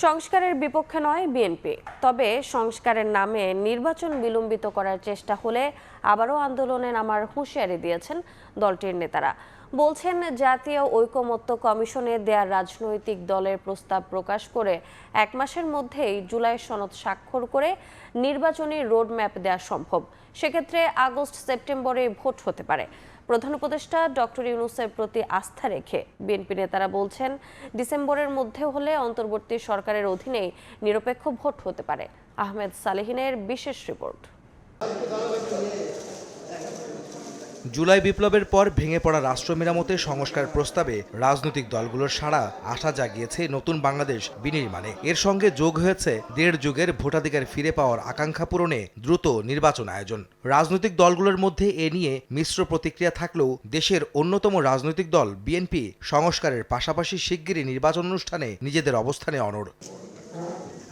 সংস্কারের বিপক্ষে নয় বিএনপি, তবে সংস্কারের নামে নির্বাচন বিলম্বিত করার চেষ্টা হলে আবারও আন্দোলনে নামার হুঁশিয়ারি দিয়েছেন দলটির নেতারা। বলছেন, জাতীয় ঐকমত্য কমিশনে দেয়া রাজনৈতিক দলের প্রস্তাব প্রকাশ করে 1 মাসের মধ্যেই জুলাই সনদ স্বাক্ষর করে নির্বাচনী রোডম্যাপ দেওয়া সম্ভব। সেক্ষেত্রে আগস্ট সেপ্টেম্বরে ভোট হতে পারে। প্রধান উপদেষ্টা ডক্টর ইউনূসের প্রতি আস্থা রেখে বিএনপি নেতারা বলছেন, ডিসেম্বরের মধ্যে হলে অন্তর্বর্তী সরকারের অধীনেই নিরপেক্ষ ভোট হতে পারে। আহমেদ সালেহিনের বিশেষ রিপোর্ট। জুলাই বিপ্লবের পর ভেঙে পড়া রাষ্ট্র মেরামতের সংস্কার প্রস্তাবে রাজনৈতিক দলগুলোর সাড়া আশা জাগিয়েছে নতুন বাংলাদেশ বিনির্মাণে। এর সঙ্গে যোগ হয়েছে 1.5 যুগের ভোটাধিকার ফিরে পাওয়ার আকাঙ্ক্ষা পূরণে দ্রুত নির্বাচন আয়োজন। রাজনৈতিক দলগুলোর মধ্যে এ নিয়ে মিশ্র প্রতিক্রিয়া থাকলেও দেশের অন্যতম রাজনৈতিক দল বিএনপি সংস্কারের পাশাপাশি শিগগিরই নির্বাচন অনুষ্ঠানে নিজেদের অবস্থানে অনড়।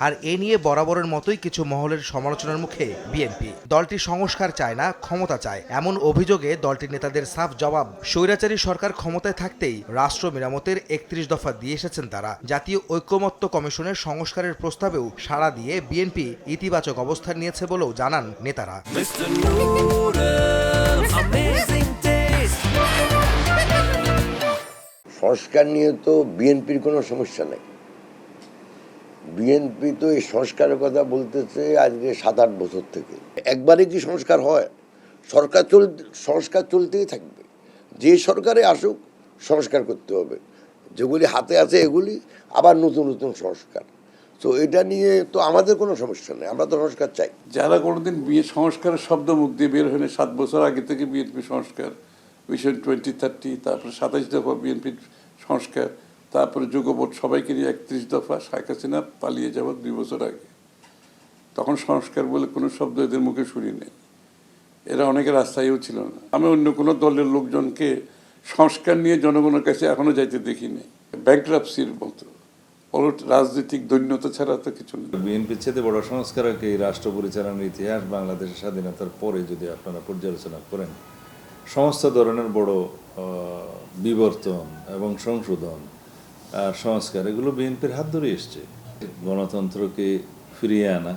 আর এ নিয়ে বরাবরের মতোই কিছু মহলের সমালোচনার মুখে বিএনপি। দলটি সংস্কার চায় না, ক্ষমতা চায়, এমন অভিযোগে দলটির নেতাদের সাফ জবাব, স্বৈরাচারী সরকার ক্ষমতায় থাকতেই রাষ্ট্র মেরামতের 31 দফা দিয়ে এসেছেন তারা। জাতীয় ঐকমত্য কমিশনের সংস্কারের প্রস্তাবেও সাড়া দিয়ে বিএনপি ইতিবাচক অবস্থান নিয়েছে বলেও জানান নেতারা। সংস্কার নিয়ে তো বিএনপির কোনো সমস্যা নেই। বিএনপি তো এই সংস্কারের কথা বলতেছে আজকে 7-8 বছর থেকে। একবারে কি সংস্কার হয়? সংস্কার চলতেই থাকবে। যে সরকারে আসুক সংস্কার করতে হবে। যেগুলি হাতে আছে এগুলি আবার নতুন নতুন সংস্কার। তো এটা নিয়ে তো আমাদের কোনো সমস্যা নেই, আমরা তো সংস্কার চাই। যারা কোনোদিন সংস্কারের শব্দ মুখ দিয়ে বের হয়নি, 7 বছর আগে থেকে বিএনপি সংস্কার, ভিশন 2030, তারপরে 27 দফা বিএনপির সংস্কার, তারপরে যুগভোট, সবাইকে নিয়ে 31 দফা, শেখ হাসিনা পালিয়ে যাওয়ার 2 বছর আগে। তখন সংস্কার বলে কোনো শব্দ এদের মুখে শুনি নেই। এরা অনেকের আস্থায়ও ছিল না। আমি অন্য কোনো দলের লোকজনকে সংস্কার নিয়ে জনগণের কাছে এখনো যাইতে দেখি নেই। ব্যাংক্রাপসির মতো রাজনৈতিক দৈন্যতা ছাড়া তো কিছু নেই। বিএনপির চেয়ে বড় সংস্কারক এই রাষ্ট্র পরিচালনার ইতিহাস বাংলাদেশের স্বাধীনতার পরে যদি আপনারা পর্যালোচনা করেন, সমস্ত ধরনের বড় বিবর্তন এবং সংশোধন আর সংস্কার এগুলো বিএনপির হাত ধরে এসছে। গণতন্ত্রকে ফিরিয়ে আনা,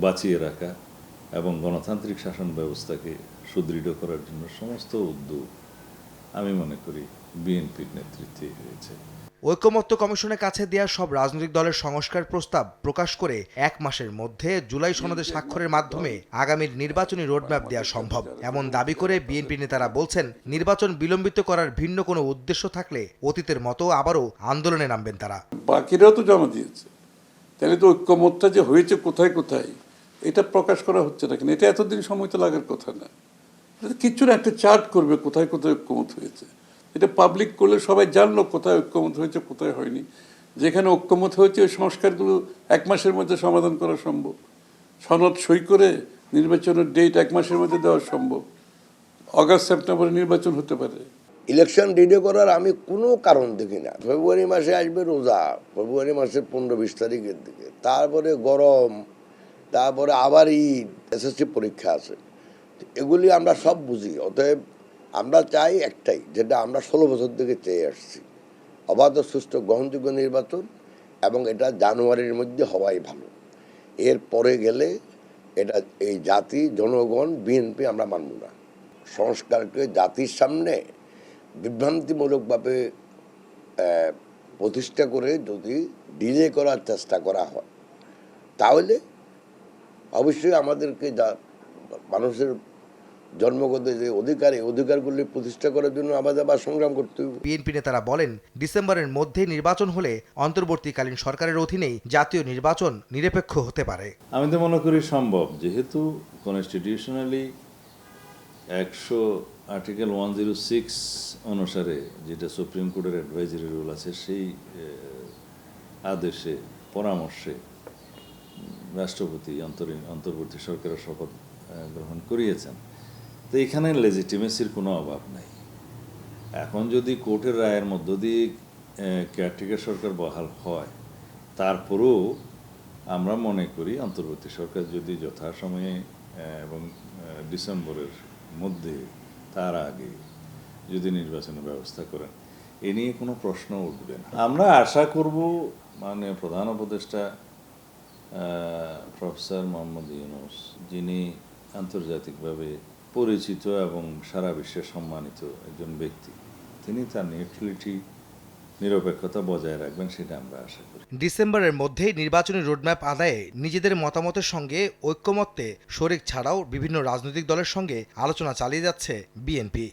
বাঁচিয়ে রাখা এবং গণতান্ত্রিক শাসন ব্যবস্থাকে সুদৃঢ় করার জন্য সমস্ত উদ্যোগ আমি মনে করি বিএনপির নেতৃত্বে হয়েছে। ঐকমত্য কমিশনের কাছে দেয়া সব রাজনৈতিক দলের সংস্কার প্রস্তাব প্রকাশ করে 1 মাসের মধ্যে জুলাই সনদে স্বাক্ষরের মাধ্যমে আগামীর নির্বাচনী রোডম্যাপ দেওয়া সম্ভব, এমন দাবি করে বিএনপি নেতারা বলছেন, নির্বাচন বিলম্বিত করার ভিন্ন কোনো উদ্দেশ্য থাকলে অতীতের মতো আবারও আন্দোলনে নামবেন তারা। বাকিরাও তো জমা দিয়েছে, তাহলে তো ঐক্যমতটা যে হয়েছে কোথায় কোথায় এটা প্রকাশ করা হচ্ছে না কেন? এটা এতদিন সময় তো লাগার কথা না। কিচ্ছু না, একটা চার্ট করবে কোথায় কোথায় ঐক্যমত হয়েছে। এটা পাবলিক করলে সবাই জানলো কোথায় ঐক্যমত হয়েছে, কোথায় হয়নি। যেখানে ঐক্যমত হয়েছে ওই সংস্কারগুলো 1 মাসের মধ্যে সমাধান করা সম্ভব। সনদ সই করে নির্বাচনের ডেট 1 মাসের মধ্যে দেওয়া সম্ভব। আগস্ট সেপ্টেম্বরে নির্বাচন হতে পারে। ইলেকশন ডিলে করার আমি কোনো কারণ দেখি না। ফেব্রুয়ারি মাসে আসবে রোজা, ফেব্রুয়ারি মাসের 15-20 তারিখের দিকে, তারপরে গরম, তারপরে আবার ঈদ, এসএসসি পরীক্ষা আছে। এগুলি আমরা সব বুঝি। অতএব আমরা চাই একটাই, যেটা আমরা 16 বছর থেকে চেয়ে আসছি, অবাধ, সুষ্ঠু, গ্রহণযোগ্য নির্বাচন, এবং এটা জানুয়ারির মধ্যে হওয়াই ভালো। এর পরে গেলে এটা এই জাতি, জনগণ, বিএনপি আমরা মানব না। সংস্কারকে জাতির সামনে বিভ্রান্তিমূলকভাবে প্রতিষ্ঠা করে যদি ডিলে করার চেষ্টা করা হয়, তাহলে অবশ্যই আমাদেরকে মানুষের জন্মগত যে অধিকার, এই অধিকারগুলি প্রতিষ্ঠা করার জন্য আমাদের আবার সংগ্রাম করতে হবে। বিএনপি নেতারা বলেন, ডিসেম্বরের মধ্যে নির্বাচন হলে অন্তর্বর্তীকালীন সরকারের অধীনেই জাতীয় নির্বাচন নিরপেক্ষ হতে পারে। আমি তো মনে করি সম্ভব, যেহেতু কনস্টিটিউশনালি আর্টিকেল 106 অনুসারে যেটা সুপ্রিম কোর্টের অ্যাডভাইজারি রুল আছে, সেই আদেশে পরামর্শে রাষ্ট্রপতি অন্তর্বর্তী সরকারের শপথ গ্রহণ করিয়েছেন। তো এখানে লেজিটিমেসির কোনো অভাব নাই। এখন যদি কোর্টের রায়ের মধ্য দিয়ে কেয়ারটেকার সরকার বহাল হয়, তারপরেও আমরা মনে করি অন্তর্বর্তী সরকার যদি যথাসময়ে এবং ডিসেম্বরের মধ্যে, তার আগে যদি নির্বাচনের ব্যবস্থা করেন, এ নিয়ে কোনো প্রশ্ন উঠবে না। আমরা আশা করব মাননীয় প্রধান উপদেষ্টা প্রফেসর মোহাম্মদ ইউনূস, যিনি আন্তর্জাতিকভাবে পরিচিত এবং সারা বিশ্বে সম্মানিত একজন ব্যক্তি, তিনি তার নিউট্রালিটি, নিরপেক্ষতা বজায় রাখবেন, সেটা আমরা আশা করি। ডিসেম্বরের মধ্যেই নির্বাচনী রোডম্যাপ আদায়ে নিজেদের মতামতের সঙ্গে ঐক্যমত্যে শরিক ছাড়াও বিভিন্ন রাজনৈতিক দলের সঙ্গে আলোচনা চালিয়ে যাচ্ছে বিএনপি।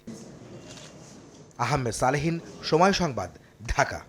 আহমেদ সালেহীন, সময় সংবাদ, ঢাকা।